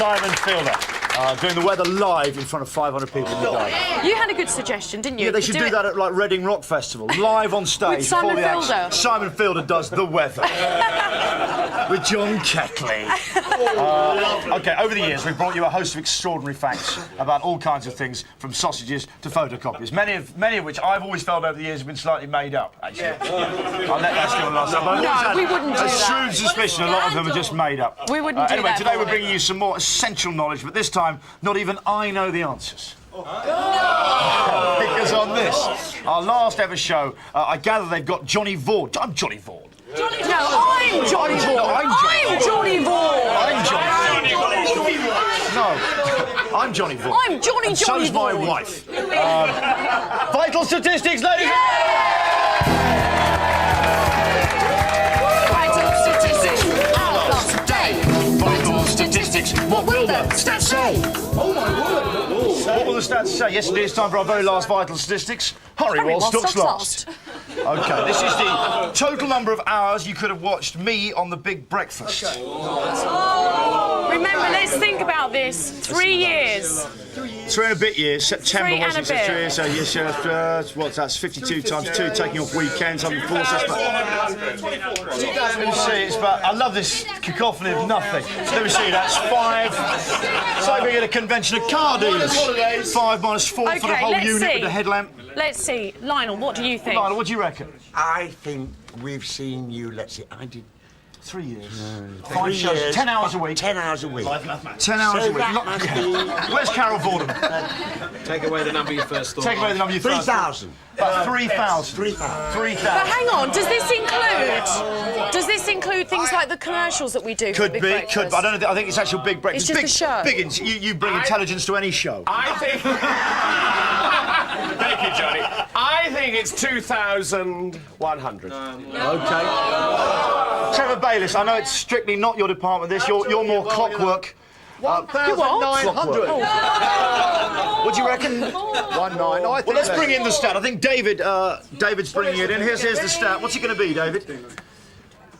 Simon Fielder. Doing the weather live in front of 500 people in the day. You had a good suggestion, didn't you? Yeah, they should do that at like Reading Rock Festival, live on stage. With Simon Fielder. Simon Fielder does the weather with John Keckley. Okay, over the years we've brought you a host of extraordinary facts about all kinds of things, from sausages to photocopies. Many of which I've always felt over the years have been slightly made up. Actually, I'll let that still last. No, we wouldn't do that. A shrewd suspicion, a lot of them are just made up. We wouldn't do that. Anyway, today we're bringing you some more essential knowledge, but this time not even I know the answers. Because on this, our last ever show, I gather they've got Johnny Vaughan. I'm Johnny Vaughan. No, I'm Johnny Vaughan. I'm Johnny Vaughan. I'm Johnny Vaughan. No, I'm Johnny Vaughan. I'm Johnny and so's my Vaughan. wife. Vital statistics, ladies and statistics. What will the stats say? Oh my word! What will the stats say? Yes, indeed, it's time for our very last vital statistics. Hurry while stock's last. OK, this is the total number of hours you could have watched me on The Big Breakfast. Remember, let's think about this. 3 years. 3 and a bit years. September 3 and wasn't a it? bit. 3 years, so yes, what's that? 52 times 2, taking off weekends, 104. So let me see, it's about, I love this cacophony of nothing. Let me see, that's 5. It's like being at a convention of car dealers. 5 minus 4 for the whole unit with the headlamp. Let's see. Lionel, what do you think? Lionel, what do you reckon? I think we've seen you, let's see, I did 3 years. 3 5 shows, years, 10 hours a week. 10 hours a week. 10 hours a week. that must be... Where's Carol Vorderman? Take away the number you first thought. Take away the number you first. 3,000. About 3,000. 3,000. 3,000. But hang on, does this include things like the commercials that we do? Could for Big be, Breakfast? could. But I don't know. I think it's actual Big Breakfast. It's just a show. Biggins, you bring intelligence to any show. I think... Thank you, Johnny. I think it's 2,100. OK. Trevor Bayliss, I know it's strictly not your department, this. You're more clockwork. 1,900. What do you reckon? 1,900. Well, let's bring in the stat. I think David's bringing it in. Here's the stat. What's it going to be, David?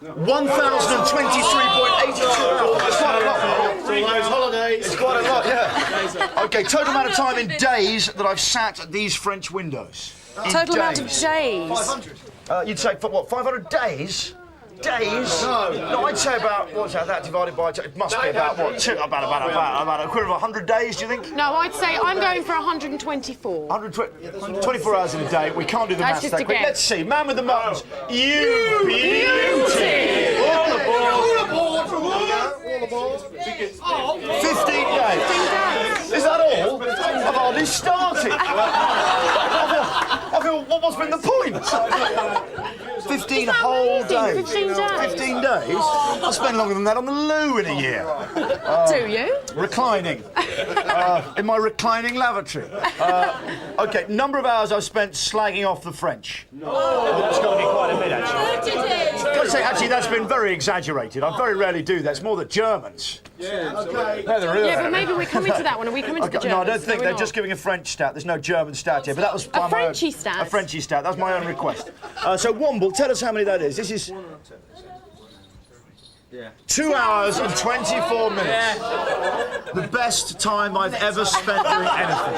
1,023.82. It's quite a lot. Those holidays. It's quite a lot, yeah. OK, total amount of time in days that I've sat at these French windows. Total amount of days. 500. You'd say, what, 500 days? Days? No, I'd say about, what's that divided by, it must be about, what, about a quarter of 100 days, do you think? No, I'd say I'm going for 124. 24 hours in a day, we can't do the maths just that a quick. guess. Let's see, man with the muttons, you beauty! All aboard! 15 days. Is that all? I've hardly started. I feel, what's been the point? 15 whole days. 15 days. 15 days? I spend longer than that on the loo in a year. Do you? Reclining. In my reclining lavatory. OK, number of hours I've spent slagging off the French. That's got to be quite a bit, actually. I've got to say, actually, that's been very exaggerated. I very rarely do that. It's more the Germans. Yeah, okay. They're the real Yeah, but maybe we come into that one. Are we coming to the Germans? No, I don't think we're they're not. just giving a French stat. There's no German stat here, but that was A Frenchy stat? A Frenchy stat. That's my own request. So Womble, tell us how many that is. This is 2 hours and 24 minutes. The best time I've ever spent doing anything.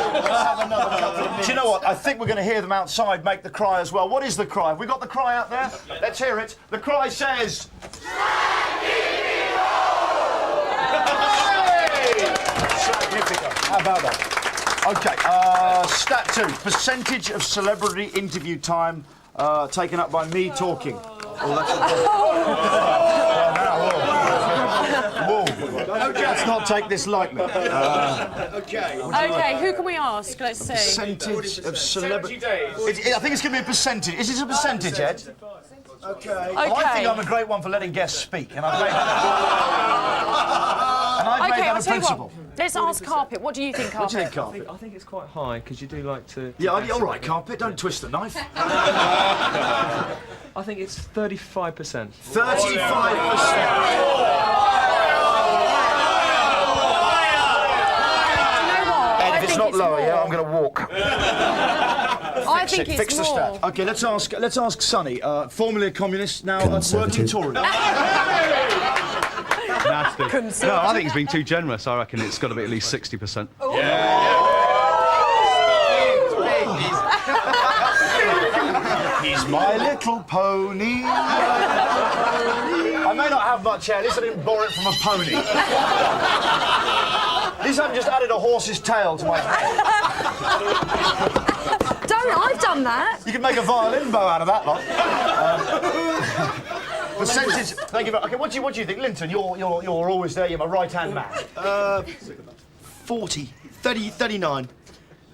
Do you know what? I think we're going to hear them outside make the cry as well. What is the cry? Have we got the cry out there? Let's hear it. The cry says... How about that? OK, stat 2. Percentage of celebrity interview time taken up by me talking. Oh, that's whoa. Let's not take this lightly. OK, who can we ask? Let's see. Percentage of celebrity... I think it's going to be a percentage. Is this a percentage, Ed? Okay. I think I'm a great one for letting guests speak, and I've made that I'll a tell you principle. what. Let's ask Carpet. What do you think, Carpet? What do you think, Carpet? I think it's quite high, because you do like to... Yeah, all right, Carpet, don't twist the knife. I think it's 35%. 35%. If it's not lower, yeah, I'm going to walk. I think it's Fix the more. stat. OK, let's ask Sonny, formerly a communist, now a working Tory. nasty. Conservative. No, I think he's been too generous. I reckon it's got to be at least 60%. He's my little pony. I may not have much hair. At least I didn't borrow it from a pony. At least I haven't just added a horse's tail to my hair. I've done that. You can make a violin bow out of that lot. Percentage. Thank you very much. Okay, what do you think, Linton? You're always there. You're my right-hand man. 40, 30, 39.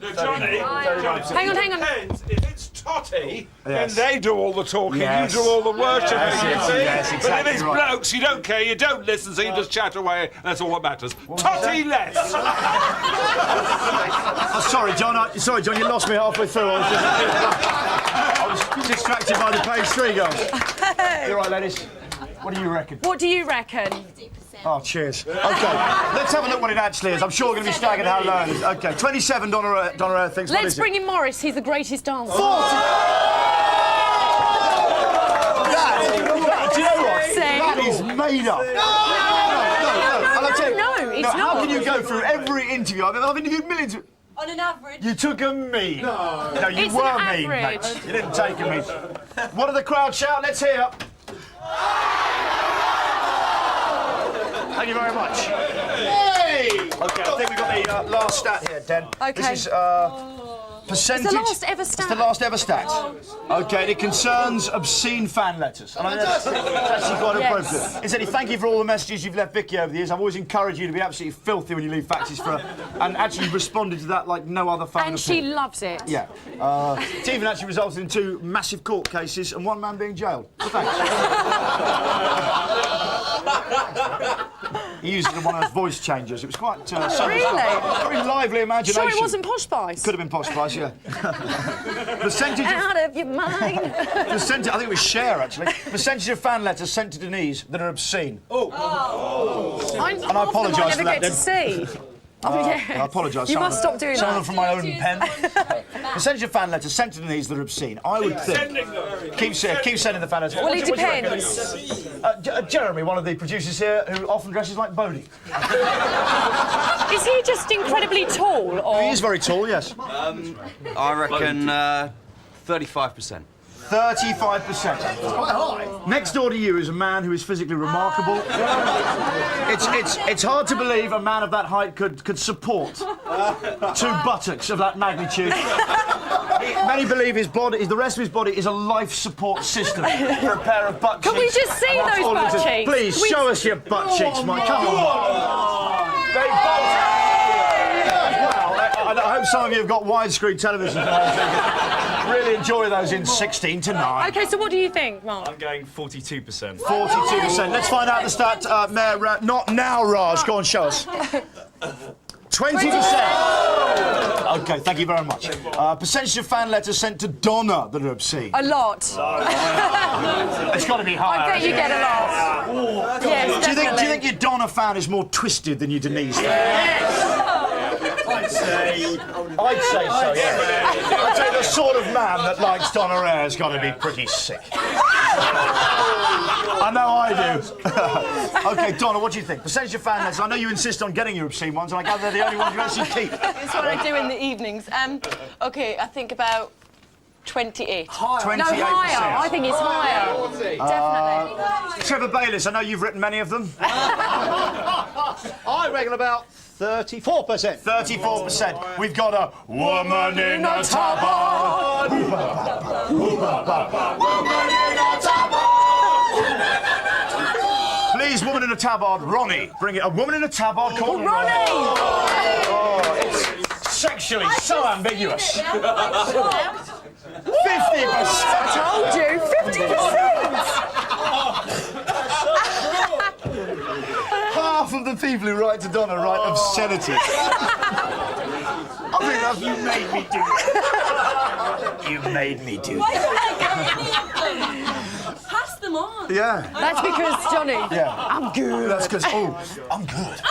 No, Johnny. Hang on. Depends. If it's Totty, Yes. then they do all the talking, Yes. you do all the worshipping, Yes, you yes, see? yes, But exactly if it's right. blokes, you don't care, you don't listen, so you just chat away, that's all that matters. Totty less! Oh, sorry, John. You lost me halfway through. I was distracted by the page 3 goals. You're right, ladies. What do you reckon? What do you reckon? Oh, cheers. OK, let's have a look what it actually is. I'm sure we're going to be staggered how low it is. OK, 27 Donna thinks. What Let's is it? bring in Morris. He's the greatest dancer. 40! That, do you know what? Sing. That is made up. No, it's How not. can you go through every interview? I've interviewed millions of... On an average. You took a me. No, you It's were an mean, average. mate. You didn't take a me. What did the crowd shout? Let's hear. Thank you very much. Hey! OK, I think we've got the last stat here, Den. OK. This is percentage... It's the last ever stat. It's the last ever stat. OK, and it concerns obscene fan letters. And I think that's actually quite appropriate. Incidentally, thank you for all the messages you've left Vicky over the years. I've always encouraged you to be absolutely filthy when you leave faxes for her. And actually, you've responded to that like no other fan. And she loves it. Yeah. It's even actually resulted in 2 massive court cases and 1 man being jailed. So thanks. He used it in one of those voice changers. It was quite... Really? Very lively imagination. Sure it wasn't Posh Spice? Could have been Posh Spice, yeah. Percentage of... Out of your mind. Percentage, I think it was Cher, actually. Percentage of fan letters sent to Denise that are obscene. And I apologise for that, I never get to see. Oh, yeah. I apologise. You Some must of them- stop doing Some of them that. from my own pen. Percentage of fan letters sent to Denise that are obscene. I would think... Keep sending the fan letters. Well, it What do you reckon? depends. Jeremy, one of the producers here, who often dresses like Bodie. Is he just incredibly tall, or...? He is very tall, yes. I reckon 35%. 35%. Next door to you is a man who is physically remarkable. It's hard to believe a man of that height could support 2 buttocks of that magnitude. Many believe the rest of his body is a life support system for a pair of butt cheeks. Can we just see And that's those all it butt is. cheeks? Please, show us your butt cheeks, Mike. Come on. They both... Well, I hope some of you have got widescreen television. Really enjoy those in 16 to 9. OK, so what do you think, Mark? I'm going 42%. 42%. Let's find out the stat. Mayor, not now, Raj. Go on, show us. 20%. OK, thank you very much. Percentage of fan letters sent to Donna that are obscene. A lot. It's got to be higher. I bet you get a lot. Yes, Do you definitely. think your Donna fan is more twisted than your Denise fan? I'd say so, yeah. I'd say the sort of man that likes Donna has got to be pretty sick. I know I do. OK, Donna, what do you think? Percentage of fan letters. I know you insist on getting your obscene ones, and I gather they're the only ones you actually keep. That's what I do in the evenings. OK, I think about 28. 28%. No, higher. I think it's higher. Definitely. Trevor Bayliss, I know you've written many of them. I reckon about 34%. 34%. We've got a woman in a tabard. Please, woman in a tabard, Ronnie. Bring it. A woman in a tabard called Ronnie! Oh, it's sexually so ambiguous. 50%. Told you, 50%! Half of the people who write to Donna write obscenities. I think that's you made me do that. You made me do that. Pass them on. Yeah. That's because, Johnny, Yeah. I'm good. That's because, I'm good.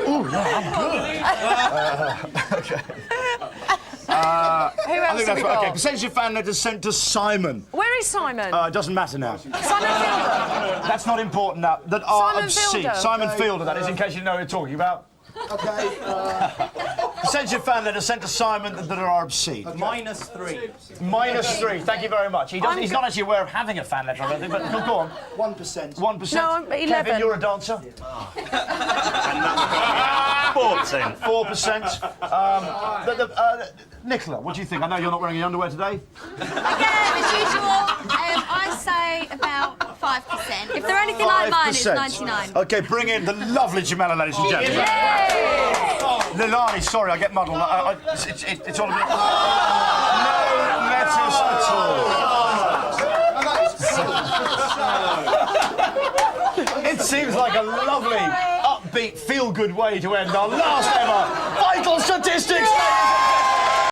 Oh, yeah, I'm good. OK. Who I else think have that's we right. got? OK, percentage of fan letters sent to Simon. Where is Simon? It doesn't matter now. Simon Fielder. That's not important now. That are Simon obscene. Fielder. Simon Fielder, that is, in case you know what you're talking about. Okay. Percentage of fan letters sent to Simon that are obscene. -3. -3. Thank you very much. He's not actually aware of having a fan letter, I don't think, but go on. 1%. 1%. No, I'm 11. Kevin, you're a dancer. 4%. 4%. Nicola, what do you think? I know you're not wearing any underwear today. Again, as usual, I say about 5%. If they're anything like mine, it's 99. OK, bring in the lovely Jamela, ladies and gentlemen. Lilani, sorry, I get muddled. It's all a bit... No letters at all. It seems like a lovely, upbeat, feel-good way to end our last ever Vital Statistics.